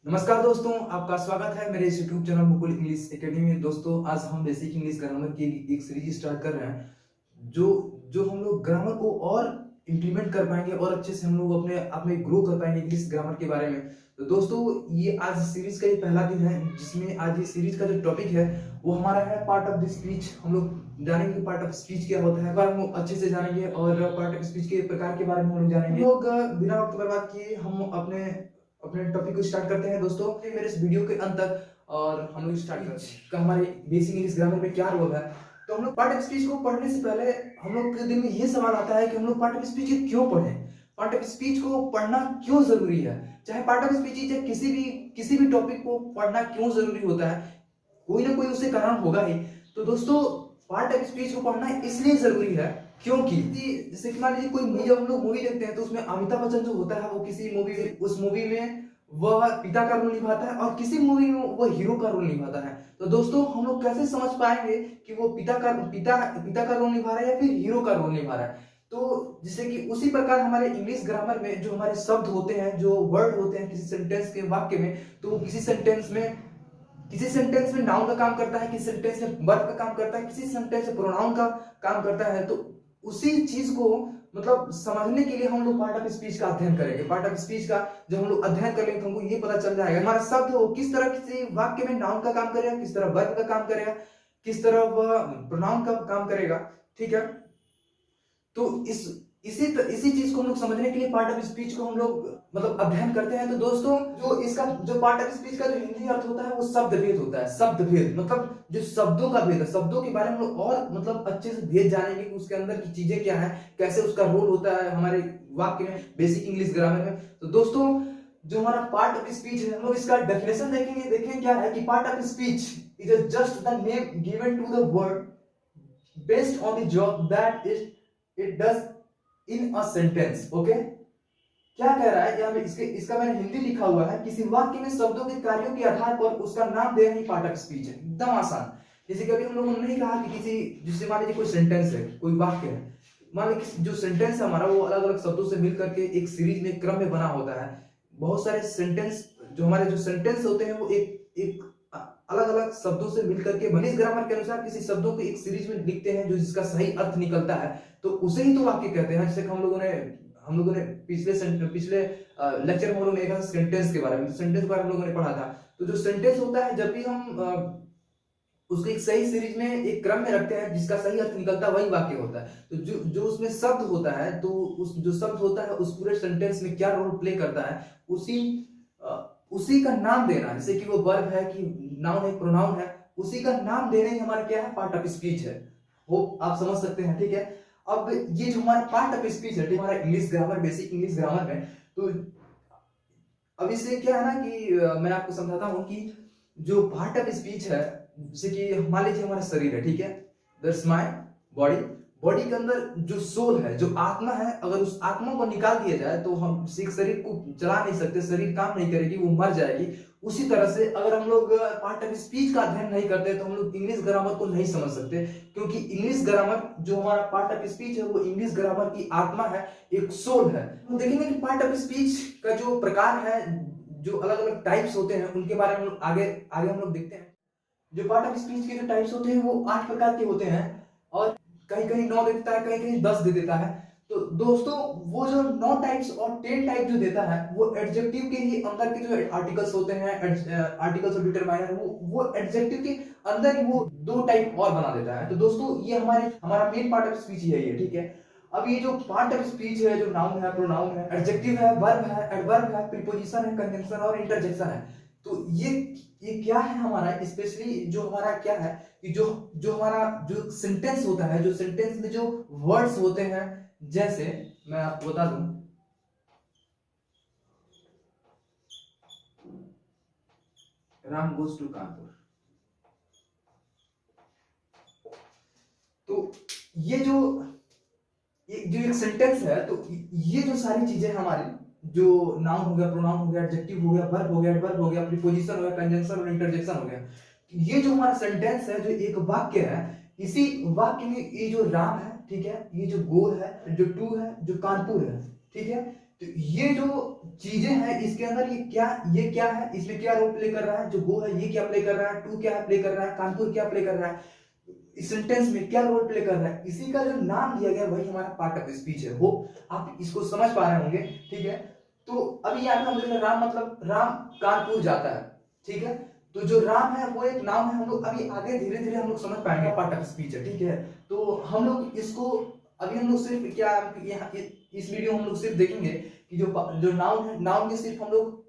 नमस्कार दोस्तों, आपका स्वागत है मेरे इस YouTube channel Mukul English academy में। दोस्तों, आज हम बेसिक इंग्लिश ग्रामर की एक सीरीज स्टार्ट कर रहे हैं जो जो हम लोग ग्रामर को और इम्प्लीमेंट कर पाएंगे और अच्छे से हम लोग अपने आप में ग्रो कर पाएंगे इंग्लिश ग्रामर के बारे में। तो दोस्तों, ये आज सीरीज का ये पहला दिन है जिसमें आज ये सीरीज का जो टॉपिक है वो हमारा है पार्ट ऑफ द स्पीच। हम लोग जानेंगे पार्ट ऑफ स्पीच क्या होता है, हम लोग अच्छे से जानेंगे और पार्ट ऑफ स्पीच के प्रकार के बारे में हम लोग जानेंगे। हम लोग बिना वक्त बर्बाद किए हम अपने अपने टॉपिक को स्टार्ट करते हैं। दोस्तों, मेरे इस वीडियो के अंत तक और हम लोग स्टार्ट करते हैं का हमारे बेसिक इंग्लिश ग्रामर में क्या रोल है। तो हम लोग पार्ट ऑफ स्पीच को पढ़ने से पहले हम लोग के दिल में ये सवाल आता है कि हम लोग पार्ट ऑफ स्पीच क्यों पढ़ें, पार्ट ऑफ स्पीच को पढ़ना क्यों जरूरी है। चाहे पार्ट ऑफ स्पीच या किसी भी टॉपिक को पढ़ना क्यों जरूरी होता है, कोई ना कोई उससे कारण होगा ही। तो दोस्तों, पार्ट ऑफ स्पीच को पढ़ना इसलिए जरूरी है क्योंकि जैसे कि मान लीजिए कोई मूवी, जब हम लोग मूवी देखते हैं तो उसमें अमिताभ बच्चन जो होता है वो किसी मूवी में, उस मूवी में वह पिता का रोल निभाता है और किसी मूवी में वो हीरो का रोल निभाता है। तो दोस्तों, हम लोग कैसे समझ पाएंगे कि वो पिता का रोल निभा रहा है या फिर हीरो का रोल निभा रहा है। तो जैसे कि उसी प्रकार हमारे इंग्लिश ग्रामर में जो हमारे शब्द होते हैं, जो वर्ड होते हैं किसी सेंटेंस के वाक्य में, तो किसी सेंटेंस में नाउन का काम करता है, किसी सेंटेंस में वर्ब का काम करता है, किसी सेंटेंस में प्रोनाउन का काम करता है। तो उसी चीज को मतलब समझने के लिए हम लोग पार्ट ऑफ स्पीच का अध्ययन करेंगे। पार्ट ऑफ स्पीच का जब हम लोग अध्ययन करेंगे तो हमको ये पता चल जाएगा हमारा शब्द हो किस तरह किसी वाक्य में नाउन का काम करेगा, किस तरह वर्ब का काम करेगा, किस तरह वह प्रोनाउन का काम करेगा। ठीक है, तो इसी चीज को हम लोग समझने के लिए पार्ट ऑफ स्पीच को हम लोग मतलब अध्ययन करते हैं। तो दोस्तों, जो पार्ट ऑफ स्पीच का जो हिंदी अर्थ होता है वो शब्द भेद होता है। शब्द भेद मतलब जो शब्दों का भेद है, शब्दों के बारे में हम लोग और मतलब अच्छे से भेद जानेंगे कि उसके अंदर की चीजें क्या है, कैसे उसका रोल होता है हमारे वाक्य में, बेसिक इंग्लिश ग्रामर में। तो दोस्तों, जो हमारा पार्ट ऑफ स्पीच है, हम लोग इसका डेफिनेशन देखेंगे। देखें क्या है कि part of speech is just the name given to the word based on the job that it does in a sentence. Okay, क्या कह रहा है यहाँ पे, इसका मैंने हिंदी लिखा हुआ है, किसी वाक्य में शब्दों के कार्यों के आधार पर उसका नाम देना ही पार्ट ऑफ स्पीच है। एकदम आसान। जैसे कि अभी हम लोगों ने नहीं कहा कि जैसे मान लीजिए कोई सेंटेंस है, कोई वाक्य है, मान लीजिए जो सेंटेंस है हमारा वो अलग अलग शब्दों से मिलकर के एक सीरीज में क्रम में बना होता है। बहुत सारे सेंटेंस जो सेंटेंस होते हैं वो एक अलग अलग शब्दों से मिलकर के इंग्लिश ग्रामर के अनुसार किसी शब्दों को एक सीरीज में लिखते हैं जो जिसका सही अर्थ निकलता है, तो उसे ही तो वाक्य कहते हैं। जैसे हम लोगों ने पिछले लेक्चर में हम लोगों ने देखा सेंटेंस के बारे में, सेंटेंस के बारे में हम लोगों ने पढ़ा था। तो जो सेंटेंस होता है, जब भी हम उसको एक सही सीरीज में एक क्रम में रखते हैं जिसका सही अर्थ निकलता है वही वाक्य होता है। तो जो उसमें शब्द होता है, तो उस जो शब्द होता है उस पूरे सेंटेंस में क्या रोल प्ले करता है, उसी का नाम देना। जैसे कि वो वर्ब है कि नाउन है, प्रोनाउन है, उसी का नाम देना ही हमारा क्या है, पार्ट ऑफ स्पीच है। वो आप समझ सकते हैं। ठीक है, अब ये जो हमारा पार्ट ऑफ स्पीच है, हमारा English grammar, basic English grammar में, तो अब इससे क्या है ना कि मैं आपको समझाता हूं कि जो पार्ट ऑफ स्पीच है, जैसे कि मान लीजिए हमारा शरीर है, ठीक है, दैट्स माय बॉडी। बॉडी के अंदर जो सोल है, जो आत्मा है, अगर उस आत्मा को निकाल दिया जाए तो हम शरीर को चला नहीं सकते, शरीर काम नहीं करेगी, वो मर जाएगी। उसी तरह से अगर हम लोग पार्ट ऑफ स्पीच का अध्ययन नहीं करते तो हम लोग इंग्लिश ग्रामर को नहीं समझ सकते, क्योंकि इंग्लिश ग्रामर जो हमारा पार्ट ऑफ स्पीच है वो इंग्लिश ग्रामर की आत्मा है, एक सोल है। हम देखेंगे कि पार्ट ऑफ स्पीच का जो प्रकार है, जो अलग अलग टाइप्स होते हैं, उनके बारे में आगे आगे हम लोग देखते हैं। जो पार्ट ऑफ स्पीच के जो टाइप्स होते हैं वो 8 प्रकार के होते हैं और कहीं कहीं 9 दे देता है, कहीं कहीं 10 दे देता है। तो दोस्तों, वो जो 9 टाइप्स और 10 टाइप जो देता है वो एडजेक्टिव के ही अंदर के जो आर्टिकल्स होते हैं, आर्टिकल्स और डिटरमाइनर, वो एडजेक्टिव के अंदर ही वो 2 टाइप और बना देता है। तो दोस्तों, ये हमारा मेन पार्ट ऑफ स्पीच है ये। ठीक है, अब ये जो पार्ट ऑफ स्पीच है, जो नाउन है, प्रोनाउन है, एडजेक्टिव है, वर्ब है, एडवर्ब है, प्रीपोजिशन है, कंजंक्शन और इंटरजेक्शन है। तो ये क्या है हमारा, स्पेशली जो हमारा क्या है कि जो हमारा जो सेंटेंस होता है, जो सेंटेंस में जो वर्ड्स होते हैं, जैसे मैं आपको बता दूं, राम गोज टू कानपुर। तो ये जो एक सेंटेंस है, तो ये जो सारी चीजें हमारी, जो नाउन हो गया, प्रोनाउन हो गया, एडजेक्टिव हो गया, वर्ब हो गया, एडवर्ब हो गया, प्रीपोजिशन हो गया, कंजंक्शन और इंटरजेक्शन हो गया, ये जो हमारा सेंटेंस है, जो एक वाक्य है, इसी वाक्य में ये जो राम है, ठीक है, ये जो गोल है, जो टू है, जो कानपुर है, ठीक है, तो ये जो चीजें हैं इसके अंदर ये क्या है, इसमें क्या रोल प्ले कर रहा है, जो गो है ये क्या प्ले कर रहा है, टू क्या प्ले कर रहा है, कानपुर क्या प्ले कर रहा है, इस सेंटेंस में क्या रोल प्ले कर रहा है, इसी का जो नाम दिया गया वही हमारा पार्ट ऑफ स्पीच है। वो आप इसको समझ पा रहे होंगे, ठीक है। तो अभी यहाँ पे हम देख रहे हैं राम मतलब राम कानपुर जाता है, ठीक है। तो जो राम है वो एक नाम है, हम लोग अभी आगे धीरे धीरे हम लोग समझ पाएंगे, पार्ट ऑफ स्पीच है, ठीक है। तो हम लोग इसको अभी हम लोग सिर्फ क्या यहाँ इस वीडियो हम लोग सिर्फ देखेंगे कि जो नाउन है, नाउन के सिर्फ हम लोग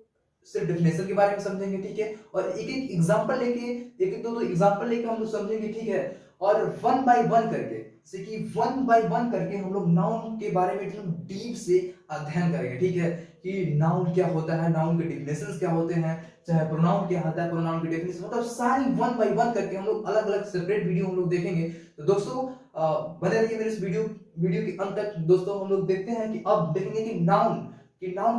सिर्फ डेफिनेशन के बारे में समझेंगे, ठीक है। और एक एक एग्जांपल लेके एक दो एग्जांपल लेके हम लोग समझेंगे, ठीक है। और वन बाय वन करके, जैसे कि वन बाय वन करके हम लोग नाउन के बारे में एकदम डीप से अध्ययन करेंगे, ठीक है। कि नाउन क्या होता है, नाउन के डेफिनेशंस क्या होते हैं, चाहे प्रोनाउन क्या होता है, प्रोनाउन की डेफिनेशन, मतलब सारी वन बाय वन करके हम लोग अलग अलग सेपरेट वीडियो हम लोग देखेंगे। तो दोस्तों बने रहिए मेरे इस वीडियो के अंत तक। दोस्तों हम लोग देखते हैं कि अब देखेंगे कि नाउन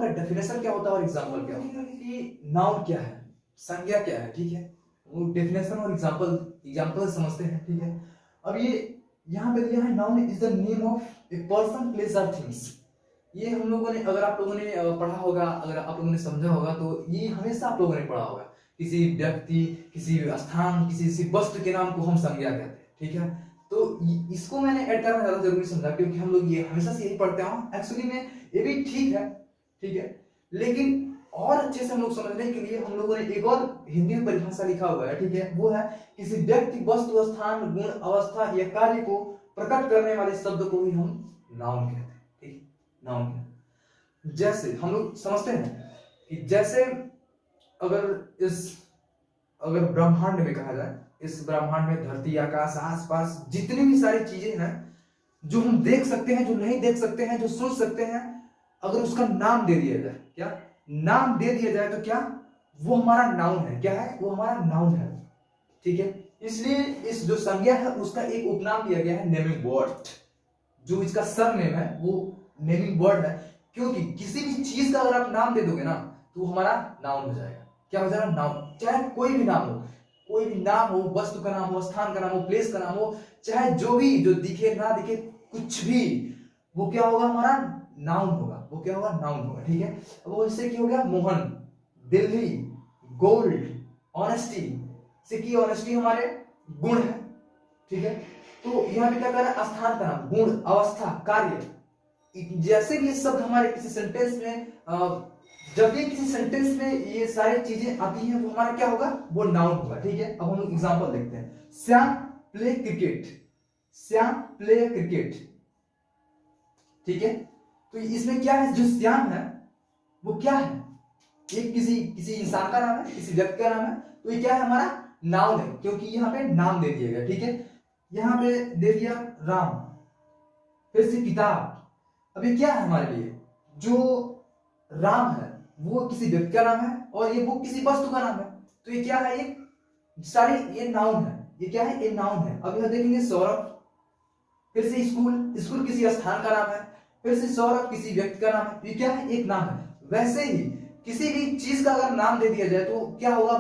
का डेफिनेशन क्या होता है और एग्जांपल क्या होता है, कि नाउन क्या है, संज्ञा क्या है, ठीक है। वो डेफिनेशन और एग्जांपल समझते हैं, ठीक है। अब ये यहाँ पे दिया है noun is the name of a person, place और थिंग्स। ये हम लोगों ने, अगर आप लोगों ने पढ़ा होगा, अगर आप लोगों ने समझा होगा, तो ये हमेशा आप लोगों ने पढ़ा होगा। किसी व्यक्ति, किसी स्थान, किसी वस्तु के नाम को हम संज्ञा कहते हैं, ठीक है। तो इसको मैंने ऐड करना ज्यादा जरूरी समझा, क्योंकि हम लोग ये हमेशा से यही पढ़ते हैं। एक्चुअली में ये भी ठीक है, ठीक है, लेकिन और अच्छे से हम लोग समझने के लिए हम लोगों ने एक और हिंदी में परिभाषा लिखा हुआ है, ठीक है। वो है किसी व्यक्ति, वस्तु, स्थान, गुण, अवस्था या कार्य को प्रकट करने वाले शब्द को ही हम नाउन कहते हैं, ठीक है। नाउन कहते हैं। जैसे हम लोग समझते हैं कि जैसे अगर ब्रह्मांड में कहा जाए, इस ब्रह्मांड में धरती, आकाश, आसपास जितनी भी सारी चीजें हैं जो हम देख सकते हैं, जो नहीं देख सकते हैं, जो सुन सकते हैं, अगर उसका नाम दे दिया जाए, क्या नाम दे दिया जाए, तो क्या वो हमारा नाउन है, क्या है वो हमारा नाउन है, ठीक है। इसलिए इस जो संज्ञा है उसका एक उपनाम दिया गया है नेमिंग वर्ड। जो इसका सरनेम है वो नेमिंग वर्ड है, क्योंकि किसी भी चीज का अगर आप नाम दे दोगे ना तो वो हमारा नाउन हो जाएगा। क्या हो जाएगा? नाउन। चाहे कोई भी नाम हो, कोई भी नाम हो, वस्तु का नाम हो, स्थान का नाम हो, प्लेस का नाम हो, चाहे जो भी, जो दिखे ना दिखे, कुछ भी, वो क्या होगा? हमारा नाउन होगा। वो क्या होगा? नाउन होगा, ठीक है। अब वो इससे क्या हो गया? Mohan, Delhi, gold, honesty. से की ऑनेस्टी हमारे गुण है, ठीक है। तो यहाँ पे क्या कर रहा है? स्थान का नाम, गुण, अवस्था, कार्य। जैसे भी ये शब्द हमारे किसी सेंटेंस में जब भी किसी सेंटेंस में ये सारी चीजें आती हैं वो हमारा क्या होगा? वो नाउन होगा, ठीक है। अब हम लोग एग्जांपल देखते हैं। Shyam play cricket, Shyam play cricket, ठीक है। तो इसमें क्या है? जो श्याम है वो क्या है? ये किसी इंसान का नाम है, किसी व्यक्ति का नाम है। तो ये क्या है? हमारा नाउन है, क्योंकि यहाँ पे नाम दे दिया गया, ठीक है। यहाँ पे दे दिया राम, फिर से किताब। अभी क्या है हमारे लिए? जो राम है वो किसी व्यक्ति का नाम है और ये बुक किसी वस्तु का नाम है। तो ये क्या है? ये सारी ये नाउन है। ये क्या है? ये नाउन है। अब यहां देखेंगे सौरभ, फिर से स्कूल, स्कूल किसी स्थान का नाम है, फिर से सौरभ किसी व्यक्ति का नाम है। ये क्या है? एक नाम है। वैसे ही किसी भी चीज का अगर नाम दे दिया जाए तो क्या होगा?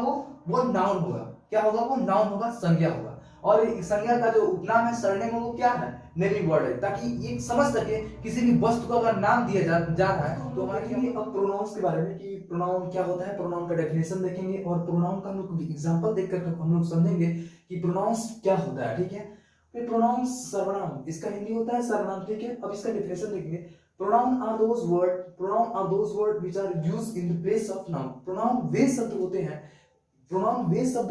वो नाउन होगा। क्या होगा? वो नाउन होगा, संज्ञा होगा। और संज्ञा का जो उपनाम है, सरनेम है, वो क्या है? नेमिंग वर्ड है, ताकि ये समझ सके किसी भी वस्तु को अगर नाम दिया जा रहा है। तो हमारे लिए अब प्रोनाउंस के बारे में, कि प्रोनाउन क्या होता है, प्रोनाउन का डेफिनेशन देखेंगे और प्रोनाउन का हम लोग एग्जांपल देखकर हम लोग समझेंगे कि प्रोनाउंस क्या होता है, ठीक है। फिर प्रोनाउंस सर्वनाम, इसका हिंदी होता है सर्वनाम, ठीक है। अब इसका डेफिनेशन देखेंगे। Pronoun are those word which are used in the place of noun. Pronoun वे शब्द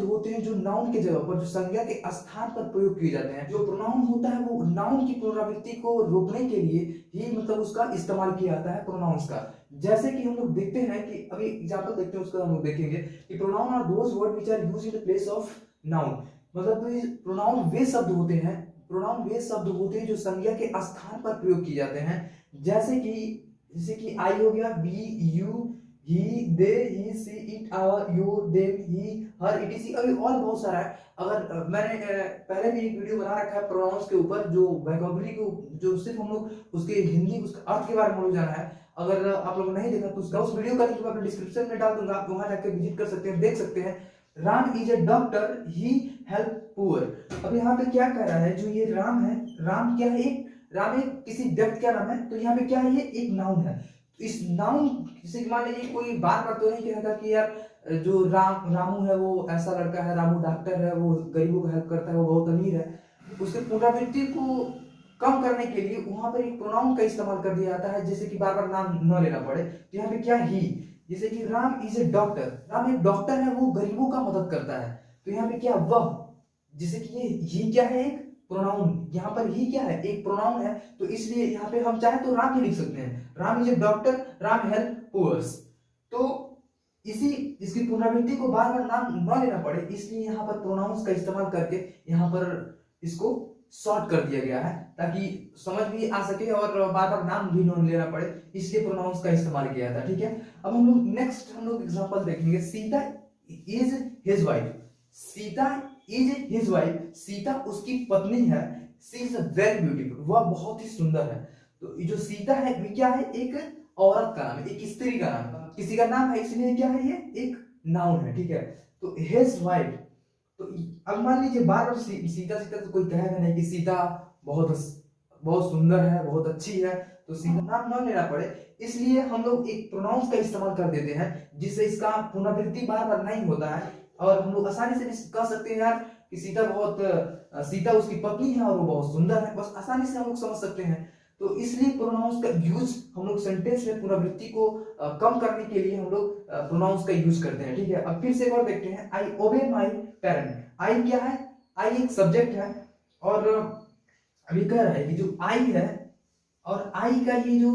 होते हैं जो नाउन के जगह पर, जो संज्ञा के स्थान पर प्रयोग किए जाते हैं। जो प्रोनाउन होता है वो नाउन की पुनरावृत्ति को रोकने के लिए ही मतलब उसका इस्तेमाल किया जाता है, प्रोनाउंस का। जैसे कि हम लोग देखते हैं कि अभी एग्जांपल देखते हैं, उसका हम लोग देखेंगे कि pronoun are those word which are used in the place of noun. मतलब प्रोनाउन वे शब्द होते हैं जो संज्ञा के स्थान पर प्रयोग किए जाते हैं। जैसे कि आई हो गया, we, you, he, they, he, she, it, our, your, them, he, her, it, अभी और बहुत सारा है। अगर मैंने पहले भी एक वीडियो बना रखा है प्रोनाउंस के ऊपर, जो वोकैबुलरी को, जो सिर्फ हम लोग उसके हिंदी, उसका अर्थ के बारे में जाना है। अगर आप लोग नहीं देखा तो उसका उस वीडियो का लिंक मैं डिस्क्रिप्शन में डाल दूंगा, आप वहां जाकर विजिट कर सकते हैं, देख सकते हैं। Ram is a doctor, he help poor. अब यहाँ पे क्या कह रहा है? जो ये राम है, राम क्या है? राम एक किसी व्यक्ति का नाम है। तो यहाँ पे क्या है? ये एक नाउन है। इस नाउन, जैसे कि मान लीजिए कोई बार बार तो नहीं कहता कि यार जो रामू है वो ऐसा लड़का है, रामू डॉक्टर है, वो गरीबों को हेल्प करता है, वो बहुत अमीर है। उसके पुनरावृत्ति को कम करने के लिए वहां पर एक प्रोनाउन का इस्तेमाल कर दिया जाता है, जैसे कि बार बार नाम न लेना पड़े। तो यहाँ पे क्या, ही। जैसे कि Ram is a doctor, Ram एक डॉक्टर है, वो गरीबों का मदद करता है। तो यहाँ पे क्या, वह, जैसे कि ये ही क्या है, एक प्रोनाउन। यहाँ पर ही क्या है, एक प्रोनाउन है। तो इसलिए यहाँ पे हम चाहे तो राम ही लिख सकते हैं, Ram is a doctor, Ram help poors. तो इसी इसकी पुनरावृत्ति को बार बार नाम न लेना पड़े, इसलिए यहाँ पर प्रोनाउंस का इस्तेमाल करके यहाँ पर इसको शॉर्ट कर दिया गया है, ताकि समझ भी आ सके और बार बार नाम भी न लेना पड़े, इसलिए प्रोनाउंस का इस्तेमाल किया था। ठीक है, अब हम लोग एग्जांपल देखेंगे। Sita is his wife, Sita is his wife, Sita उसकी पत्नी है। सी इज वेरी ब्यूटीफुल, वह बहुत ही सुंदर है। तो ये जो सीता है ये क्या है, एक औरत का नाम है, एक स्त्री का नाम है, किसी का नाम है, इसलिए क्या है, ये एक नाउन है। ठीक है, तो हिज वाइफ। तो अब मान लीजिए बार बार सीता सीता तो कोई कहेगा नहीं कि सीता बहुत बहुत सुंदर है, बहुत अच्छी है, तो सीता नाम न लेना पड़े, इसलिए हम लोग एक प्रोनाउंस का इस्तेमाल कर देते हैं, जिससे इसका पुनरावृत्ति बार बार नहीं होता है। और हम लोग आसानी से भी कह सकते हैं यार कि सीता उसकी पत्नी है और वो बहुत सुंदर है, बस आसानी से हम लोग समझ सकते हैं। तो इसलिए प्रोनाउंस का यूज हम लोग सेंटेंस में पुनरावृत्ति को कम करने के लिए हम लोग प्रोनाउंस का यूज करते हैं। ठीक है, अब फिर से एक और देखते हैं। आई ओबे माई पेरेंट। आई क्या है, आई एक सब्जेक्ट है, और अभी कह रहा है कि जो आई है, और आई का ये जो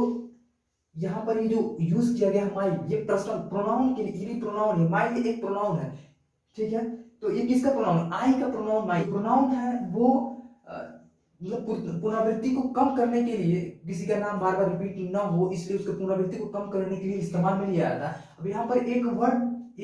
यहाँ पर ये जो यूज किया गया माई, ये पर्सनल प्रोनाउन के लिए प्रोनाउन है। माई ये एक प्रोनाउन है। ठीक है, तो ये किसका प्रोनाउन, आई का प्रोनाउन माई प्रोनाउन है। वो मतलब पुनरावृत्ति को कम करने के लिए, किसी का नाम बार बार रिपीट ना हो, इसलिए उसके पुनरावृत्ति को कम करने के लिए इस्तेमाल में लिया जाता है। अब यहाँ पर एक वर्ड,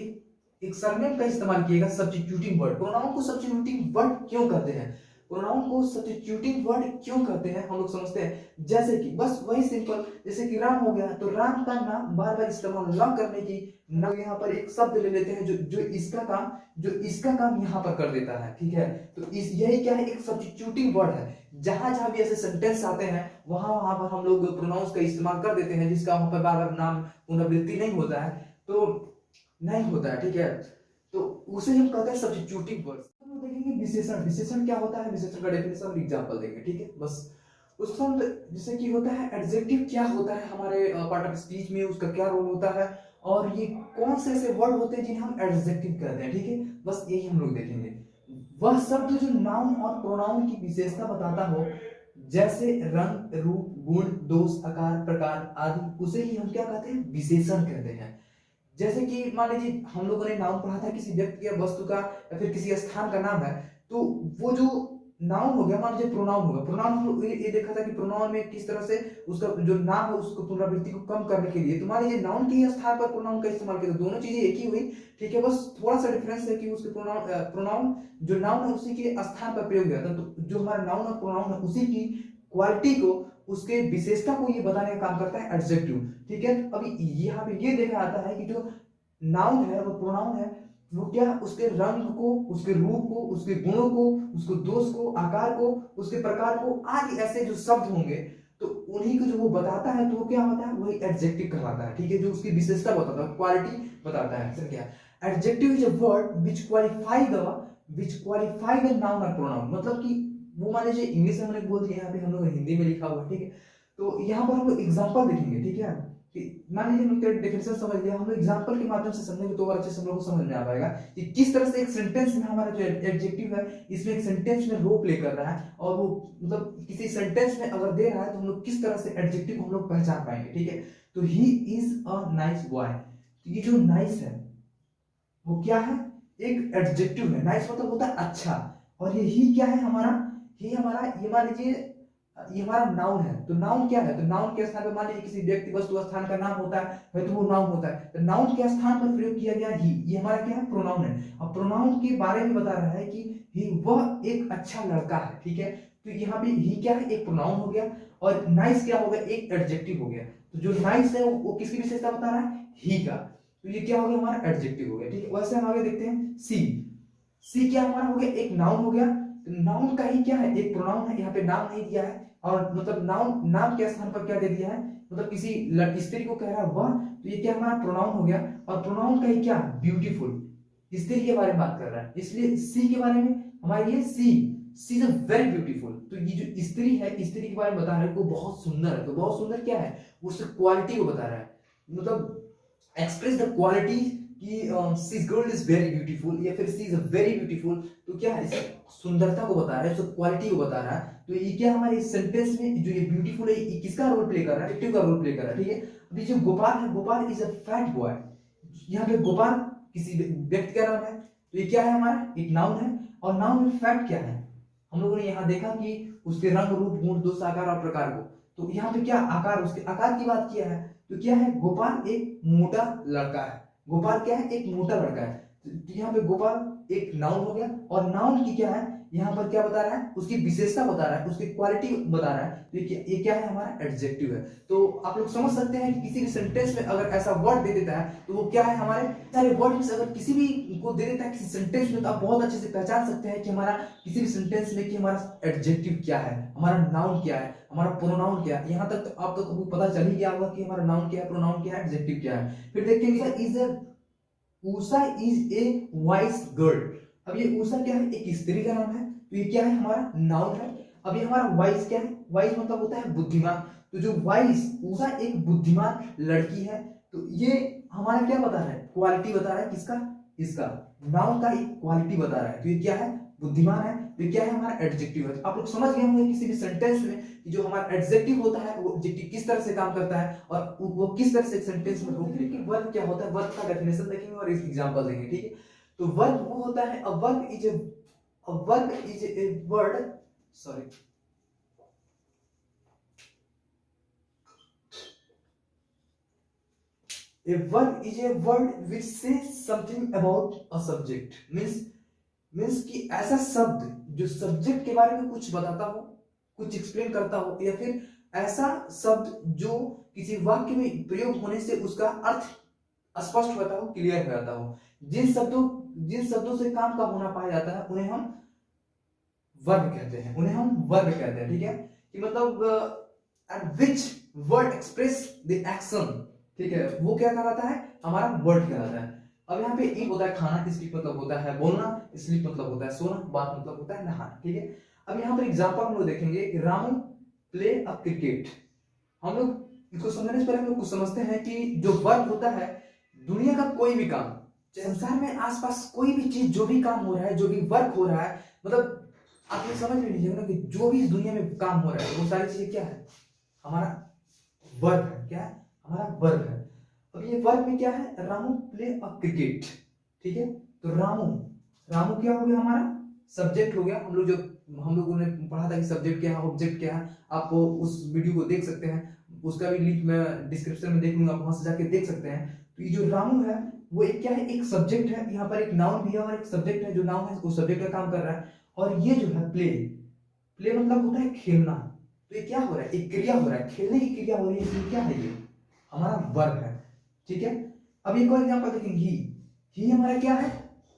एक सरनेम का इस्तेमाल किएगा, सब्स्टिट्यूटिंग वर्ड। प्रोनाउन को सब्स्टिट्यूटिंग वर्ड क्यों कहते हैं, प्रोनाउन को सब्स्टिट्यूटिंग वर्ड क्यों कहते हैं, हम लोग समझते हैं। जैसे कि बस वही सिंपल, जैसे कि राम हो गया, तो राम का नाम बार बार इस्तेमाल न करने की, न यहाँ पर एक शब्द ले लेते हैं जो इसका काम यहाँ पर कर देता है। ठीक है, तो इस यही क्या है, एक सब्स्टिट्यूटिंग वर्ड है। जहां जहां भी ऐसे सेंटेंस आते हैं वहां वहां पर हम लोग प्रोनाउंस का इस्तेमाल कर देते हैं, जिसका वहां पर बार बार नाम पुनरावृत्ति नहीं होता है, तो नहीं होता है। ठीक है, तो उसे हम कहते हैं सब्स्टिट्यूटिव वर्ड्स। हम लोग देखेंगे विशेषण। विशेषण क्या होता है, विशेषण का डेफिनेशन और एग्जांपल देंगे। ठीक है, बस उसका जैसे कि होता है एडजेक्टिव, क्या होता है हमारे पार्ट ऑफ स्पीच में, उसका क्या रोल होता है, और ये कौन से ऐसे वर्ड होते हैं जिन्हें हम एडजेक्टिव कहते हैं। ठीक है, बस यही हम लोग देखेंगे। वह शब्द जो नाउन और प्रोनाउन की विशेषता बताता हो, जैसे रंग, रूप, गुण, दोष, आकार, प्रकार आदि, उसे ही हम क्या कहते हैं, विशेषण कहते हैं। जैसे कि मान लीजिए हम लोगों ने नाउन पढ़ा था, किसी व्यक्ति या वस्तु का या फिर किसी स्थान का नाम है, तो वो जो नाउन हो गया, मान लीजिए प्रोनाउन होगा। प्रोनाउन हम लोग ये देखा था कि प्रोनाउन में किस तरह से उसका जो नाम है उसको पुनरावृत्ति को कम करने के लिए, तो मान लीजिए नाउन के स्थान पर प्रोनाउन का इस्तेमाल किया, तो दोनों चीजें एक ही हुई। ठीक है, बस थोड़ा सा डिफरेंस है कि उसके प्रोनाउन जो नाउन है उसी के स्थान पर प्रयोग किया था, तो जो हमारा नाउन और प्रोनाउन है उसी की क्वालिटी को, उसके विशेषता को ये बताने का काम करता है एडजेक्टिव। ठीक है, अभी यहाँ पे ये देखा जाता है कि जो नाउन है वो प्रोनाउन है, वो क्या, उसके रंग को, उसके रूप को, उसके गुणों को, उसके दोष को, आकार को, उसके प्रकार को आदि ऐसे जो शब्द होंगे, तो उन्हीं को जो वो बताता है, तो वो क्या होता है, वही एडजेक्टिव कहलाता है। ठीक है, जो उसकी विशेषता बताता है, क्वालिटी बताता है। सर क्या, adjective is a word which qualify the noun और प्रोनाउन। मतलब कि वो मान लीजिए इंग्लिश में हमने बोल दिया, यहाँ पे हम लोग हिंदी में लिखा हुआ है। ठीक है, तो यहाँ पर हम लोग एग्जांपल देखेंगे। ठीक है, मान लीजिए हम डेफिनेशन समझ लिया, हम लोग एग्जांपल के माध्यम से समझेंगे तो और अच्छे से हम लोग को समझ में आ पाएगा कि किस तरह से एक सेंटेंस में हमारा जो एडजेक्टिव है, इसमें एक सेंटेंस में रोल प्ले कर रहा है, और वो मतलब किसी सेंटेंस में अगर दे रहा है तो हम लोग किस तरह से एडजेक्टिव हम लोग पहचान पाएंगे। ठीक है, तो ही इज अ नाइस बॉय, तो ये जो नाइस है वो क्या है, एक एडजेक्टिव है। नाइस मतलब होता है अच्छा, और ये ही क्या है हमारा, ही हमारा, ये मान लीजिए ये हमारा नाउन है। तो नाउन क्या है, तो नाउन के स्थान पर मान लीजिए किसी व्यक्ति, वस्तु, स्थान का नाम होता है तो वो नाउन होता है, तो नाउन के स्थान पर प्रयोग किया गया ही, ये हमारा क्या है, प्रोनाउन है। अब प्रोनाउन के बारे में बता रहा है कि ही, वह एक अच्छा लड़का है। ठीक है, तो यहाँ पे ही क्या है, एक प्रोनाउन हो गया, और नाइस क्या हो गया, एक एडजेक्टिव हो गया। तो जो नाइस है वो किसकी विशेषता बता रहा है, ही का, तो ये क्या हो गया, हमारा एडजेक्टिव हो गया। ठीक है, वैसे हम आगे देखते हैं। सी क्या हमारा हो गया, एक नाउन हो गया। नाउन का ही क्या है, एक प्रोनाउन है, यहाँ पे नाम नहीं दिया है, और मतलब नाउन, नाम के स्थान पर क्या दे दिया है, मतलब किसी स्त्री को कह रहा है वह, तो ये क्या हमारा प्रोनाउन हो गया, और प्रोनाउन का ही क्या, ब्यूटीफुल, स्त्री के बारे में बात कर रहा है, इसलिए सी के बारे में हमारे ये सी इज वेरी ब्यूटीफुल। तो ये जो स्त्री है, स्त्री के बारे में बता रहा है, वो बहुत सुंदर है। तो बहुत सुंदर क्या है, उससे क्वालिटी को बता रहा है, मतलब एक्सप्रेस द क्वालिटी कि सी गर्ल इज वेरी ब्यूटीफुल, या फिर सी इज वेरी ब्यूटीफुल। तो क्या है, इस सुंदरता को बता रहा है, उसकी क्वालिटी को बता रहा है। तो ये क्या हमारे इस सेंटेंस में जो ये ब्यूटीफुल है, ये किसका रोल प्ले कर रहा है, एडजेक्टिव का रोल प्ले कर रहा है, ठीक है। अभी जो गोपाल है, Gopal is a fat boy, यहाँ पे गोपाल किसी व्यक्ति का नाम है, तो ये क्या है हमारा, एक नाउन है। और नाउन में फैट क्या है, हम लोगों ने यहाँ देखा कि उसके रंग, रूप, गुण, दोष, आकार और प्रकार को। तो यहाँ पे क्या आकार, उसके आकार की बात किया है, तो क्या है, गोपाल एक मोटा लड़का है। गोपाल क्या है, एक मोटा लड़का है। तो यहाँ पे गोपाल एक नाउन हो गया, और नाउन की क्या है, यहाँ पर क्या बता रहा है, उसकी विशेषता बता रहा है, उसकी क्वालिटी बता रहा है। तो ये क्या है, हमारा एडजेक्टिव है। तो आप लोग समझ सकते हैं कि किसी भी सेंटेंस में अगर ऐसा वर्ड दे देता है, तो वो क्या है, हमारे सारे वर्ड्स अगर किसी भी को दे देता है किसी सेंटेंस में, तो आप बहुत अच्छे से पहचान सकते हैं कि हमारा किसी भी सेंटेंस में कि हमारा एडजेक्टिव क्या है, हमारा नाउन क्या है, हमारा प्रोनाउन क्या है। यहाँ तक तो आप तो पता चल ही गया होगा कि हमारा नाउन क्या है, प्रोनाउन क्या है, एडजेक्टिव क्या है। फिर देखेंगे is Usha is a vice girl. अब ये उषा क्या है, एक स्त्री का नाम है, तो ये क्या है, हमारा नाउन है। अब ये हमारा वाइस क्या है, वाइस मतलब होता है बुद्धिमान। तो जो वाइस, उषा एक बुद्धिमान लड़की है। तो ये हमारा क्या बता रहा है, क्वालिटी बता रहा है, किसका, इसका नाउन का क्वालिटी बता रहा है। तो ये क्या है, बुद्धिमान है। तो ये क्या है, हमारा एडजेक्टिव है। आप लोग समझ गए होंगे किसी भी सेंटेंस में कि जो हमारा एडजेक्टिव होता है, वो एडजेक्टिव किस तरह से काम करता है, और वो किस तरह से सेंटेंस में रूप लेके। वर्ब क्या होता है, वर्ब का डेफिनेशन देखेंगे और इस एग्जांपल देंगे, ठीक है। तो वर्ब वो होता है, a verb is a word, sorry, a verb is a word which says something about a subject, means कि ऐसा शब्द जो सब्जेक्ट के बारे में कुछ बताता हो, कुछ एक्सप्लेन करता हो, या फिर ऐसा शब्द जो किसी वाक्य में प्रयोग होने से उसका अर्थ स्पष्ट होता हो, क्लियर हो जाता हो। जिन शब्दों से काम का होना पाया जाता है, उन्हें हम वर्ब कहते हैं, ठीक है। कि मतलब which word express the action, ठीक है, वो क्या कहलाता है, हमारा वर्ड कहलाता है। अब यहाँ पे ईट होता है खाना, स्लीप मतलब होता है बोलना, स्लीप मतलब होता है सोना, बात मतलब होता है नहाना, ठीक है। अब यहाँ पर एग्जांपल हम लोग देखेंगे, रामू प्ले अ क्रिकेट। हम लोग इसको समझने से पहले हम लोग कुछ समझते हैं कि जो वर्ब होता है, दुनिया का कोई भी काम, संसार में आसपास कोई भी चीज, जो भी काम हो रहा है, जो भी वर्क हो रहा है, मतलब आप ये समझ में लीजिए ना कि जो भी इस दुनिया में काम हो रहा है, वो सारी चीजें क्या है, हमारा वर्ब है। क्या है, हमारा वर्ब है। अब ये वर्ब में क्या है, रामू प्ले अ क्रिकेट, ठीक है। तो रामू क्या हो गया, हमारा सब्जेक्ट हो गया। हम लोगों ने पढ़ा था कि सब्जेक्ट क्या है, ऑब्जेक्ट क्या है। आप उस वीडियो को देख सकते हैं, उसका भी लिंक मैं डिस्क्रिप्शन में देख लूंगा, आप वहां से जाके देख सकते हैं। तो ये जो रामू है, वो एक क्या है, एक सब्जेक्ट है। यहाँ पर एक नाउन भी है और एक सब्जेक्ट है। जो नाउन है वो सब्जेक्ट का काम कर रहा है, और ये जो है प्ले मतलब होता है खेलना। तो ये क्या हो रहा है, एक क्रिया हो रहा है, खेलने की क्रिया हो रही है, इसलिए क्या है, ये हमारा वर्ब है, ठीक है। अब एक और एग्जांपल देखेंगे, ही हमारा क्या है,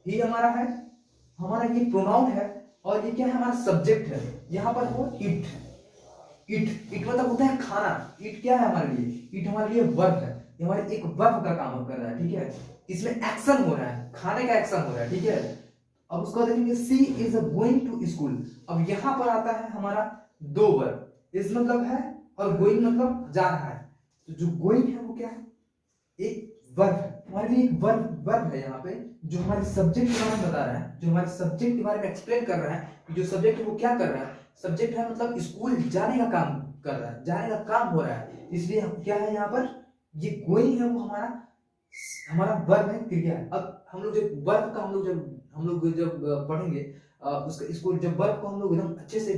ही हमारा ये प्रोनाउन है, और ये क्या है, हमारा सब्जेक्ट है। यहाँ पर वो इट मतलब होता है खाना। इट क्या है हमारे लिए, इट हमारे लिए वर्ब है। ये हमारे एक वर्ब का काम कर रहा है, ठीक है। इसमें एक्शन हो रहा है, खाने का एक्शन हो रहा है, ठीक है। अब उसको देखेंगे, सी इज गोइंग टू स्कूल। अब यहाँ पर आता है हमारा दो वर्ब, इस मतलब है और गोइंग मतलब जा रहा है। तो जो गोइंग है वो क्या है, एक वर्ब है। हमारे लिए एक वर्ब है यहाँ पे, जो हमारे सब्जेक्ट के बारे में बता रहा है, जो हमारे सब्जेक्ट के बारे में एक्सप्लेन कर रहा है कि जो सब्जेक्ट है वो क्या कर रहा है। सब्जेक्ट है मतलब स्कूल जाने का काम कर रहा है, जाने का काम हो रहा है, इसलिए क्या है यहाँ पर, ये गोइंग है वो हमारा वर्ब है, क्रिया है। अब हम लोग जब वर्ब का हम लोग जब पढ़ेंगे, उसका इसको जब वर्ब को हम लोग एकदम अच्छे से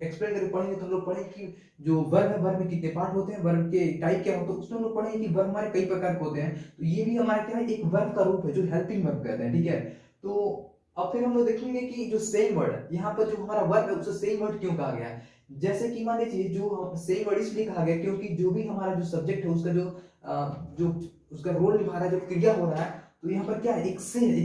एक्सप्लेन करके पढ़ेंगे, तो हम लोग पढ़ेंगे कि जो वर्ब है, वर्ब में कितने पार्ट होते हैं, वर्ब के टाइप क्या होते हैं, उसमें हम लोग पढ़ेंगे कि वर्ब हमारे कई प्रकार के होते हैं। तो ये भी हमारा क्या है, एक वर्ब का रूप है, जो हेल्पिंग वर्ब कहते हैं, ठीक है। तो अब फिर हम लोग देखेंगे कि जो सेम वर्ड है, यहाँ पर जो हमारा वर्ब है उसे सेम वर्ड क्यों कहा गया है। जैसे कि मान लीजिए, जो सेम वर्ड इसलिए कहा गया क्योंकि जो भी हमारा जो सब्जेक्ट है, उसका जो उसका रोल निभा रहा है, जो क्रिया हो रहा है, तो यहाँ पर क्या है, एक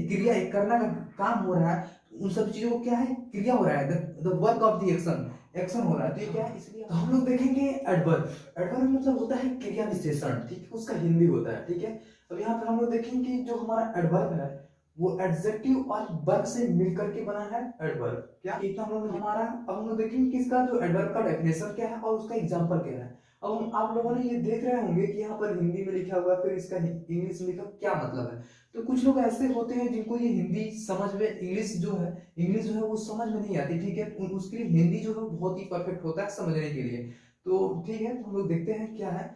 क्रिया, एक करना का काम हो रहा है। उन सब चीजों को क्या है, क्रिया हो रहा है, the work of the action. Action हो रहा है, तो ये क्या है, इसलिए तो हम लोग देखेंगे एडवर्ब। एडवर्ब मतलब होता है क्रिया विशेषण, ठीक है, उसका हिंदी होता है, ठीक है। अब यहाँ पर हम लोग देखेंगे कि जो हमारा एडवर्ब है वो एडजेक्टिव और वर्ब से मिलकर के बना है एडवर्ब। क्या इतना हम लोग हमारा, अब हम लोग देखेंगे कि इसका जो एडवर्ब का डेफिनेशन क्या है और उसका एग्जांपल क्या है। अब हम आप लोगों ने ये देख रहे होंगे कि यहाँ पर हिंदी में लिखा हुआ है, फिर इसका इंग्लिश में लिखा, क्या मतलब है। तो कुछ लोग ऐसे होते हैं जिनको ये हिंदी समझ में, इंग्लिश जो है वो समझ में नहीं आती, ठीक है। उसके लिए हिंदी जो है बहुत ही परफेक्ट होता है समझने के लिए। तो ठीक है, तो हम लोग देखते हैं क्या है।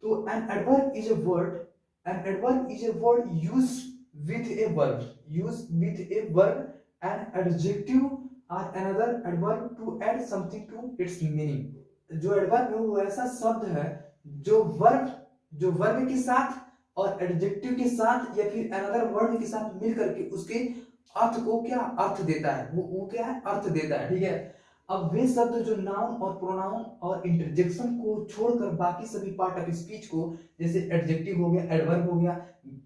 तो an adverb is a word, an adverb is a word use with a verb, use with a verb an adjective or another adverb to add something to its meaning। जो एडवर्ब है वो ऐसा शब्द है जो वर्ब के साथ और एडजेक्टिव के साथ या फिर अनदर वर्ड के साथ मिल करके उसके अर्थ को क्या अर्थ देता है, वो क्या है, अर्थ देता है, ठीक है। अब वे शब्द जो नाउन और प्रोनाउन और इंटरजेक्शन को छोड़कर बाकी सभी पार्ट ऑफ स्पीच को, जैसे एडजेक्टिव हो गया, एडवर्ब हो गया,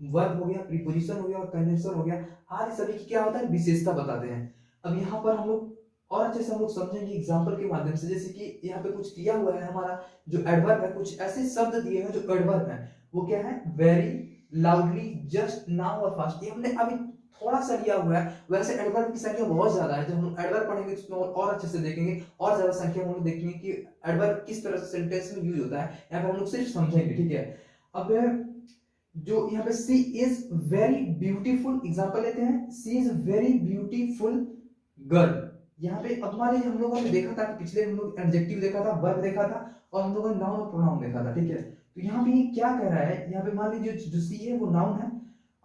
वर्ब हो गया, प्रीपोजिशन हो गया और कंजंक्शन हो गया, आदि सभी की क्या होता है, विशेषता बताते हैं। अब यहाँ पर हम लोग और अच्छे से हम लोग समझेंगे एग्जांपल के माध्यम से। जैसे कि यहाँ पे कुछ दिया हुआ है, हमारा जो एडवर्ब है, कुछ ऐसे शब्द दिए हैं जो एडवर्ब है, वो क्या है, वेरी, लाउडली, जस्ट, नाउ और फास्ट। ये हमने अभी थोड़ा सा लिया हुआ है, वैसे एडवर्ब की संख्या बहुत ज्यादा है। जब हम एडवर्ब पढ़ेंगे तो और अच्छे से देखेंगे, और ज्यादा संख्या में हम देखेंगे कि एडवर्ब किस तरह से सेंटेंस में यूज होता है। यहाँ पे हम लोग सिर्फ समझेंगे, ठीक है। अब जो यहाँ पे सी इज वेरी ब्यूटीफुल, एग्जांपल लेते हैं, सी इज वेरी ब्यूटीफुल गर्ल। यहाँ पे अब मान लीजिए हम लोगों ने देखा था कि पिछले हम लोग एडजेक्टिव देखा था, वर्ब देखा था, और हम लोगों ने नाउन और प्रोनाउन देखा था, ठीक है। तो यहाँ पे क्या कह रहा है, यहाँ पे मान लीजिए जो सी है वो नाउन है।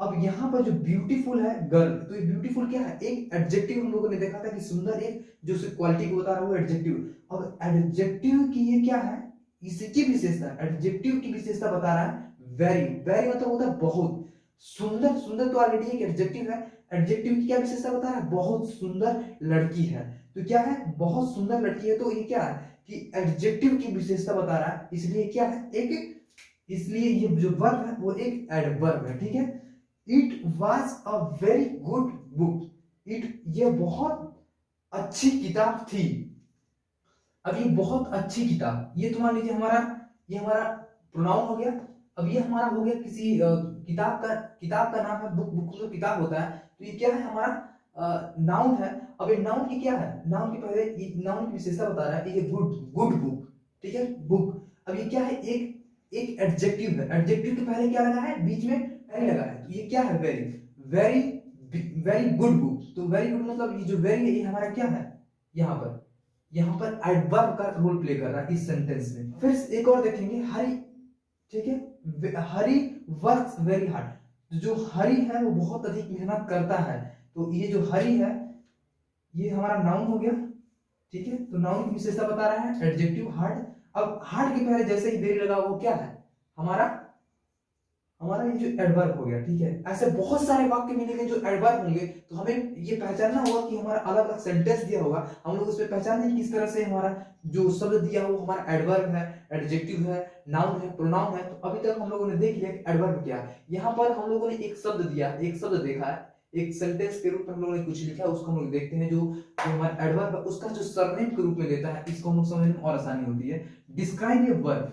अब यहाँ पर जो ब्यूटीफुल है गर्ल, तो ये ब्यूटीफुल क्या है, एक एडजेक्टिव हम लोगों ने देखा था कि सुंदर, एक जो उसकी क्वालिटी को बता रहा है वो एडजेक्टिव। अब एडजेक्टिव की ये क्या है, इसकी विशेषता, एडजेक्टिव की विशेषता बता रहा है वेरी। वेरी मतलब होता है बहुत सुंदर, सुंदर तो ऑलरेडी एक एडजेक्टिव है, एडजेक्टिव की क्या विशेषता बता रहा है, बहुत सुंदर लड़की है। तो क्या है, बहुत सुंदर लड़की है, तो ये क्या है कि एडजेक्टिव की विशेषता बता रहा है, इसलिए क्या है, एक, इसलिए ये जो वर्ब है वो एक एडवर्ब है, ठीक है। It was a very good book, it, ये बहुत अच्छी किताब थी। अब ये बहुत अच्छी किताब, ये तो मान लीजिए हमारा, ये हमारा प्रोनाउन हो गया। अब ये हमारा हो गया किसी किताब का नाम है, बुक, बुक तो किताब होता है, तो ये क्या है, हमारा नाउन है। अब ये नाउन की क्या है, नाउन की पहले नाउन की विशेषता बता रहा है, ये गुड, गुड बुक, ठीक है, बुक। अब ये क्या है, एक एडजेक्टिव है, एडजेक्टिव के पहले क्या लगा है, बीच में वेरी लगा है, तो ये क्या है, very, very, very good book. तो वेरी गुड मतलब ये जो वेरी है ये हमारा क्या है, यहाँ पर एडवर्ब का रोल प्ले कर रहा है इस सेंटेंस में। फिर एक और देखेंगे, हरी, ठीक है, हरी वर्क्स वेरी हार्ड, जो हरी है वो बहुत अधिक मेहनत करता है। तो ये जो हरी है ये हमारा नाउन हो गया, ठीक है। तो नाउन की विशेषता बता रहा है एडजेक्टिव हार्ड। अब हार्ड के पहले जैसे ही वेरी लगा वो क्या है, हमारा ये जो एडवर्ब हो गया, ठीक है। ऐसे बहुत सारे वाक्य मिलेंगे जो एडवर्ब होंगे, तो हमें ये पहचानना होगा कि हमारा अलग अलग सेंटेंस दिया होगा, हम लोग उसमें पहचानेंगे किस तरह से हमारा जो शब्द दिया हो हमारा एडवर्ब है, एडजेक्टिव है, नाउन है, प्रोनाउन है। तो अभी तक हम लोगों ने देख लिया कि एडवर्ब क्या है। यहाँ पर हम लोगों ने एक शब्द दिया, एक शब्द देखा है, एक सेंटेंस के रूप में हम लोगों ने कुछ लिखा है, उसको हम लोग देखते हैं। जो हमारा एडवर्ब है उसका जो सरनेम के रूप में लेता है, इसको हम लोग समझने में और आसानी होती है। डिस्क्राइब ए वर्ब,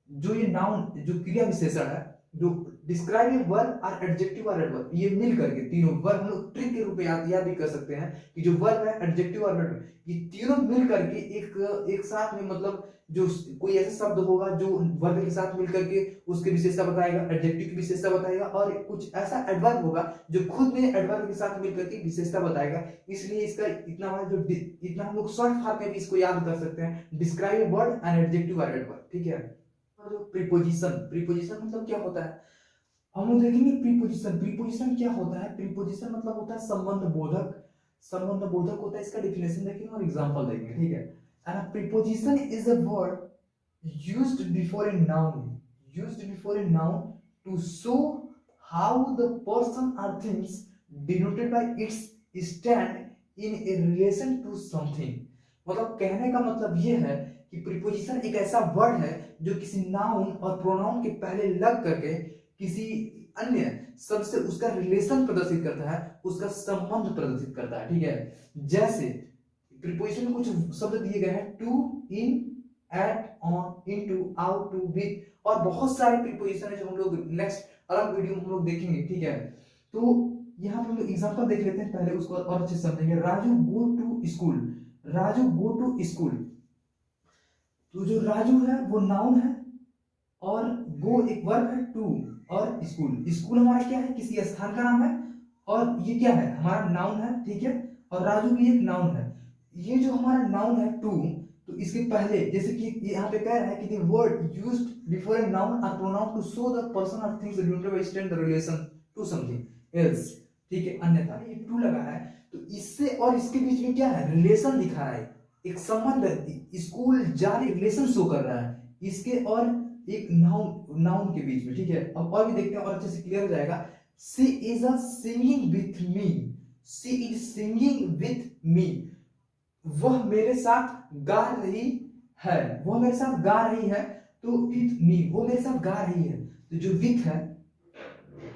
जो ये नाउन, जो क्रिया विशेषण है, जो डिस्क्राइब ए वर्ब और एडजेक्टिव और एडवर्ब, ये मिल करके तीनों वर्ब हम लोग ट्रिक के रूप में याद भी कर सकते हैं कि जो वर्ब है, एडजेक्टिव और एडवर्ब, ये तीनों मिल करके एक साथ में, मतलब जो कोई ऐसा शब्द होगा जो वर्ब के साथ मिल करके उसकी विशेषता बताएगा, एडजेक्टिव की विशेषता बताएगा, और कुछ ऐसा एडवर्ब होगा जो खुद में एडवर्ब के साथ मिल करके विशेषता बताएगा। इसलिए इसका इतना बड़ा जो इतना हम लोग शॉर्ट फॉर्म में भी इसको याद कर सकते हैं, describe a word and adjective और एडवर्ब, ठीक है। जो प्रीपोजिशन, प्रीपोजिशन मतलब क्या होता है, हम लोग देखेंगे प्रीपोजिशन। प्रीपोजिशन क्या होता है, प्रीपोजिशन मतलब होता है संबंध बोधक, संबंध बोधक होता है। इसका डेफिनेशन देखेंगे और एग्जांपल देखेंगे, ठीक है। And a preposition is a word used before a noun, used before a noun to show how the person और things denoted by its stand in a relation to something. मतलब कहने का मतलब ये है कि प्रीपोजिशन एक ऐसा वर्ड है जो किसी नाउन और प्रोनाउन के पहले लग करके किसी अन्य शब्द से उसका रिलेशन प्रदर्शित करता है, उसका संबंध प्रदर्शित करता है, ठीक है। जैसे प्रीपोजिशन में कुछ शब्द दिए गए हैं, to, in, at, on, into, out, to, with, और बहुत सारे प्रीपोजिशन है जो हम लोग नेक्स्ट अलग वीडियो में हम लोग देखेंगे, ठीक है। तो यहाँ पे हम लोग एग्जांपल देख लेते हैं पहले, उसको और अच्छे से समझेंगे। Raju go to school, Raju go to school. तो जो राजू है वो नाउन है, और गो एक वर्ब है, टू और स्कूल, स्कूल हमारा क्या है, किसी स्थान का नाम है, और ये क्या है, हमारा नाउन है, ठीक है। और राजू भी एक नाउन है। ये जो हमारा नाउन है टू, तो इसके पहले जैसे कि यहाँ पे कह रहा है कि the word used before a noun are pronouns to show the person और things denoted by stand the relation to something else, ठीक है। अन्यथा ये टू लगा है तो इससे और इसके बीच में क्या है, रिलेशन दिखा रहा है, एक संबंध, स्कूल जारी रिलेशन शो कर रहा है इसके और एक नाउन नाउन के बीच में, ठीक है। अब और भी देखते हैं और अच्छे से क्लियर हो जाएगा। She is a singing with me, she is singing with me, वह मेरे साथ गा रही है, वह मेरे साथ गा रही है। तो विथ मी, वो मेरे साथ गा रही है, तो जो विथ है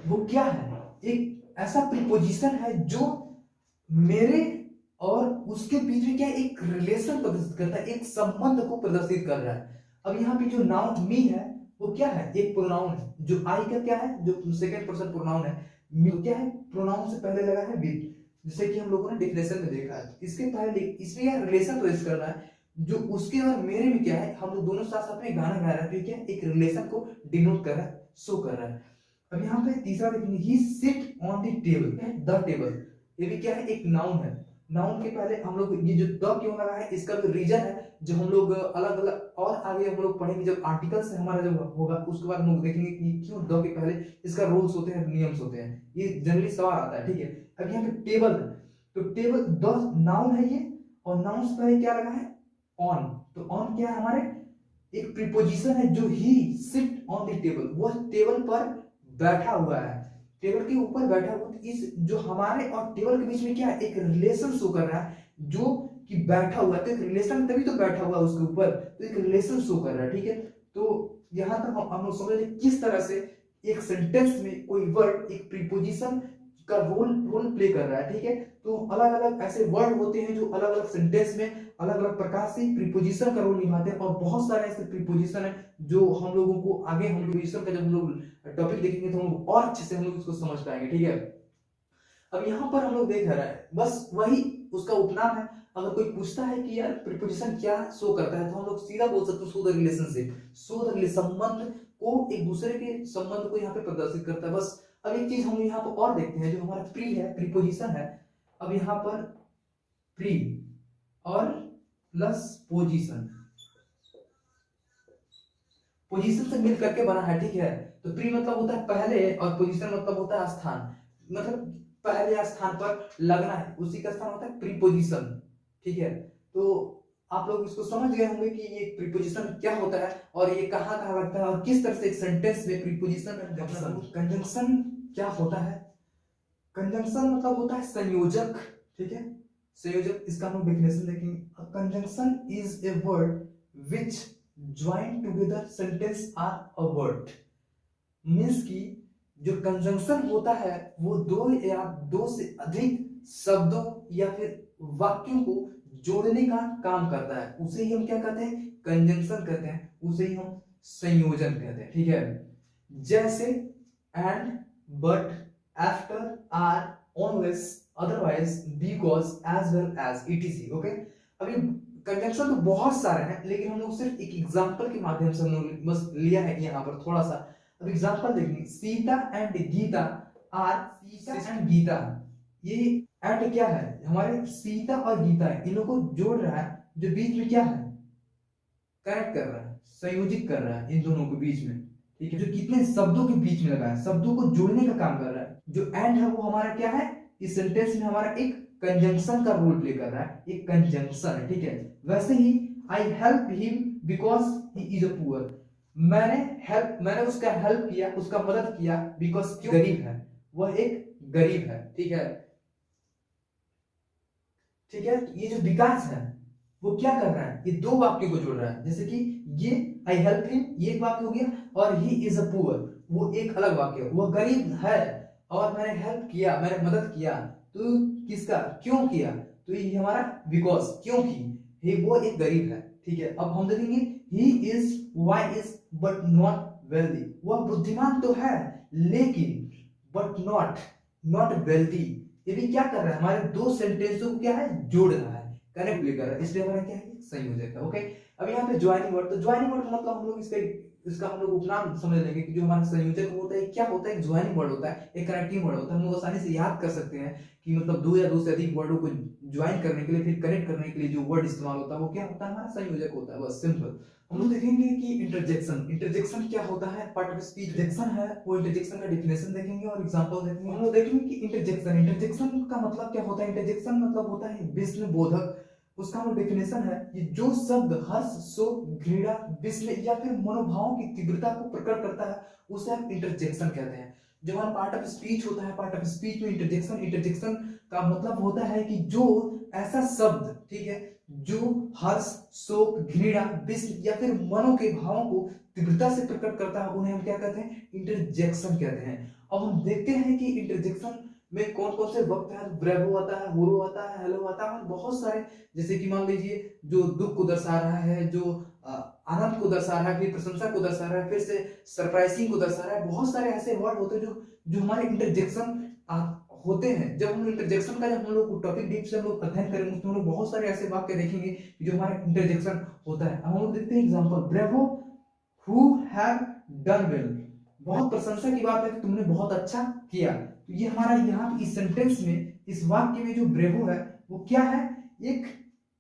वो क्या है, एक ऐसा प्रीपोजिशन है जो मेरे और उसके बीच में क्या है, एक रिलेशन प्रदर्शित करता है, एक संबंध को प्रदर्शित कर रहा है। अब यहाँ पे जो नाउन मी है वो क्या है, एक प्रोनाउन है, जो आई का क्या है, जो सेकंड पर्सन प्रोनाउन है। मी क्या है, प्रोनाउन से पहले लगा है विथ, जैसे कि हम लोगों ने डेफिनेशन में देखा है। इसके पहले इसमें यह रिलेशन प्रदर्शित कर रहा है, जो उसके और मेरे में क्या है, हम लोग दोनों साथ साथ में गाना गा रहे हैं, तो क्या एक रिलेशन को डिनोट कर रहा है, शो कर रहा है। अब यहाँ पे तीसरा देखेंगे, he sit on the table, the table, ये भी क्या है, एक नाउन है। नाउन के पहले हम लोग ये जो द क्यों लगा है, इसका भी रीजन है जो हम लोग अलग अलग और आगे हम लोग पढ़ेंगे, जब आर्टिकल से हमारा जब होगा उसके बाद हम लोग देखेंगे कि क्यों द के पहले इसका रूल्स होते हैं, नियम्स होते हैं, ये जनरली सवाल आता है, ठीक है। अब यहाँ पे टेबल है, तो टेबल द नाउन है ये, और नाउन से पहले क्या लगा है, ऑन, तो ऑन क्या है, हमारे एक प्रीपोजिशन है, जो ही सिट ऑन द टेबल, वह टेबल पर बैठा हुआ है, टेबल के ऊपर बैठा हुआ। इस जो हमारे और टेबल के बीच में क्या है, एक रिलेशन शो कर रहा है, जो कि बैठा हुआ है, तो एक रिलेशन तभी तो बैठा हुआ है उसके ऊपर, तो एक रिलेशन शो कर रहा है, ठीक है। तो यहां तक हम लोग समझ रहे किस तरह से एक सेंटेंस में कोई वर्ड एक प्रीपोजिशन का रोल प्ले कर रहा है, ठीक है। तो अलग अलग ऐसे वर्ड होते हैं जो अलग अलग सेंटेंस में अलग अलग प्रकार से प्रीपोजिशन का रोल निभाते हैं, और बहुत सारे ऐसे प्रीपोजिशन है जो हम लोगों को आगे हम प्रीपोजिशन का जब हम लोग टॉपिक देखेंगे तो हम और अच्छे से हम लोग इसको समझ पाएंगे, ठीक है। अब यहाँ पर हम लोग देख रहे हैं बस वही उसका उपनाम है। अगर कोई पूछता है कि यार प्रीपोजिशन क्या शो करता है, तो हम लोग सीधा बोल सकते हैं show the relationship, show the संबंध को, एक दूसरे के संबंध को यहाँ पे प्रदर्शित करता है, बस। अब एक चीज हम यहाँ पर और देखते हैं, जो हमारा प्री है, प्रीपोजिशन है। अब यहाँ पर प्री और प्लस पोजीशन, पोजीशन से मिल करके बना है, ठीक है। तो प्री मतलब होता है पहले, और पोजीशन मतलब होता है स्थान, मतलब पहले स्थान पर लगना है, उसी का स्थान होता है प्रीपोजिशन, ठीक है। तो आप लोग इसको समझ गए होंगे कि ये प्रीपोजिशन क्या होता है और ये कहाँ कहाँ लगता है, और किस तरह से एक सेंटेंस में प्रीपोजिशन कंजंक्शन क्या होता है। कंजंक्शन मतलब होता है संयोजक, ठीक है, संयोजक। इसका हम डेफिनेशन देखेंगे। Conjunction is a word which join together sentence or a word, means की जो कंजंक्शन होता है वो दो या दो से अधिक शब्दों या फिर वाक्यों को जोड़ने का काम करता है, उसे ही हम क्या कहते हैं, कंजंक्शन कहते हैं, उसे ही हम संयोजन कहते हैं, ठीक है। जैसे and, but, after, or, unless, otherwise, because, as well as, etc, okay. अभी कंजंक्शन तो बहुत सारे हैं, लेकिन हम लोग सिर्फ एक एग्जांपल के माध्यम से हम लोग बस लिया है यहाँ पर थोड़ा सा। अब एग्जांपल देखेंगे, Sita and Gita are, Sita and Gita, ये एंड क्या है, हमारे सीता और गीता है, इन लोगों को जोड़ रहा है, जो बीच में क्या है, कनेक्ट कर रहा है, संयोजित कर रहा है इन दोनों के बीच में, ठीक है। जो कितने शब्दों के बीच में लगा है, शब्दों को जोड़ने का काम कर रहा है। जो एंड है वो हमारा क्या है, इस सेंटेंस में हमारा एक कंजंक्शन का रोल प्ले कर रहा है, एक कंजंक्शन है, ठीक है। वैसे ही I help him because he is a poor, मैंने उसका हेल्प किया, उसका मदद किया, बिकॉज क्यों, गरीब है, वह एक गरीब है, ठीक है, ठीक है। ये जो विकास है वो क्या कर रहा है, ये दो वाक्यों को जोड़ रहा है, जैसे कि ये आई हेल्प हिम ये एक वाक्य हो गया, और ही इज अ पुअर वो एक अलग वाक्य, वो गरीब है और मैंने हेल्प किया, मैंने मदद किया, तो किसका, क्यों किया, तो ये हमारा बिकॉज, क्योंकि वो एक गरीब है, ठीक है। अब हम देखेंगे he is wise but not wealthy, वह बुद्धिमान तो है लेकिन बट नॉट वेल्दी। ये भी क्या कर रहा है, हमारे दो सेंटेंसों को क्या है, जोड़ रहा है, कनेक्ट भी कर रहा है, इसलिए हमारा क्या है, संयोजक है। ओके, अब यहाँ पे ज्वाइनिंग वर्ड, तो ज्वाइनिंग वर्ड मतलब हम लोग इसका हम लोग उपनाम समझ लेंगे कि जो हमारा संयोजक होता है क्या होता है, एक ज्वाइनिंग वर्ड होता है, एक कनेक्टिंग वर्ड होता है। हम लोग आसानी से याद कर सकते हैं कि मतलब दो या दो से अधिक वर्डों को ज्वाइन करने के लिए, फिर कनेक्ट करने के लिए जो वर्ड इस्तेमाल होता है वो क्या होता है, हमारा संयोजक होता है, बस सिंपल। हम लोग देखेंगे कि इंटरजेक्शन क्या होता है, पार्ट ऑफ स्पीच इंटरजेक्शन है, वो इंटरजेक्शन का डेफिनेशन देखेंगे और एग्जांपल देखेंगे। हम लोग देखेंगे कि इंटरजेक्शन का मतलब क्या होता है। इंटरजेक्शन मतलब होता है विस्मय बोधक, उसका जो डेफिनेशन है, ये जो शब्द हर्ष, शोक, घृणा, विस्मय या फिर मनोभावों की तीव्रता को प्रकट करता है उसे हम इंटरजेक्शन कहते हैं। जब हमारा पार्ट ऑफ स्पीच होता है, पार्ट ऑफ स्पीच में इंटरजेक्शन का मतलब होता है कि जो ऐसा शब्द, ठीक है, जो हर्ष, शोक, घृणा, विस्मय या फिर मनो के भावों को तीव्रता से प्रकट करता है, उन्हें हम क्या कहते हैं, इंटरजेक्शन कहते हैं। अब हम देखते हैं कि इंटरजेक्शन में कौन कौन से वक्त है, ब्रेवो आता है, हुरो आता है, हेलो आता है, बहुत सारे, जैसे कि मान लीजिए जो दुख को दर्शा रहा है, जो आनंद को दर्शा रहा है, फिर प्रशंसा को दर्शा रहा है, फिर से सरप्राइजिंग को दर्शा रहा है, बहुत सारे ऐसे वर्ड होते हैं जो हमारे इंटरजेक्शन होते हैं। जब हम इंटरजेक्शन का जब हम लोग टॉपिक डीप से हम लोग अध्ययन करेंगे उसमें हम लोग बहुत सारे ऐसे वाक्य देखेंगे जो हमारा इंटरजेक्शन होता है। हम लोग देखते हैं example, bravo who have done well, बहुत प्रशंसा की बात है कि तुमने बहुत अच्छा किया। तो ये हमारा यहाँ इस सेंटेंस में, इस वाक्य में जो ब्रेवो है वो क्या है,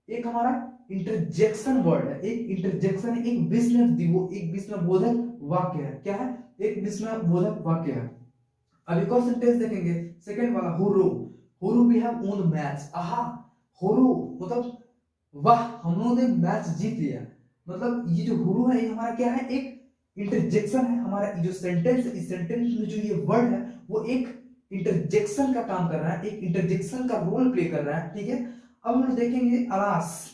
एक हमारा इंटरजेक्शन वर्ड है, एक इंटरजेक्शन, एक विस्मयबोधक वाक्य है। क्या है, एक विस्मयबोधक वाक्य है। अब एक और सेंटेंस देखेंगे, सेकंड वाला, हुरू वी हैव वोन मैच, आहा, हुरू मतलब वाह, हम लोगों ने मैच जीत लिया। मतलब ये जो हुरू है ये हमारा क्या है, एक इंटरजेक्शन है। हमारा जो सेंटेंस है, इस सेंटेंस में जो ये वर्ड है वो एक इंटरजेक्शन का काम कर रहा है, एक इंटरजेक्शन का रोल प्ले कर रहा है, ठीक है। अब हम देखेंगे अलास,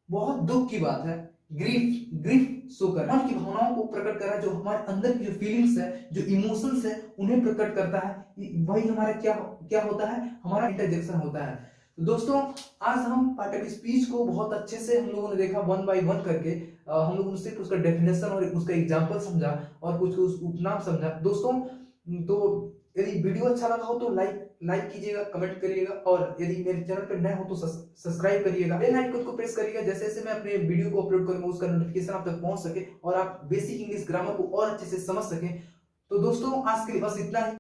बहुत दुख की बात है, ग्रीफ शो कर रहा है, मन की भावनाओं को प्रकट कर रहा है, जो हमारे अंदर की जो फीलिंग्स है, जो इमोशंस है उन्हें प्रकट करता है, वही हमारा क्या होता है, हमारा इंटरजेक्शन होता है। तो दोस्तों आज हम पार्ट ऑफ स्पीच को बहुत अच्छे से हम लोगों ने देखा, वन बाय वन करके। हम लोगों ने सिर्फ उसका डेफिनेशन और उसका एग्जांपल समझा और कुछ उस उपनाम समझा। दोस्तों तो यदि वीडियो अच्छा लगा हो तो लाइक कीजिएगा, कमेंट करिएगा, और यदि मेरे चैनल पर नए हो तो सब्सक्राइब करिएगा, बेल आइकन को प्रेस करिएगा, जैसे जैसे मैं अपने वीडियो को अपलोड करूंगा उसका नोटिफिकेशन आप तक पहुंच सके और आप बेसिक इंग्लिश ग्रामर को और अच्छे से समझ सकें। तो दोस्तों आज के लिए बस इतना ही।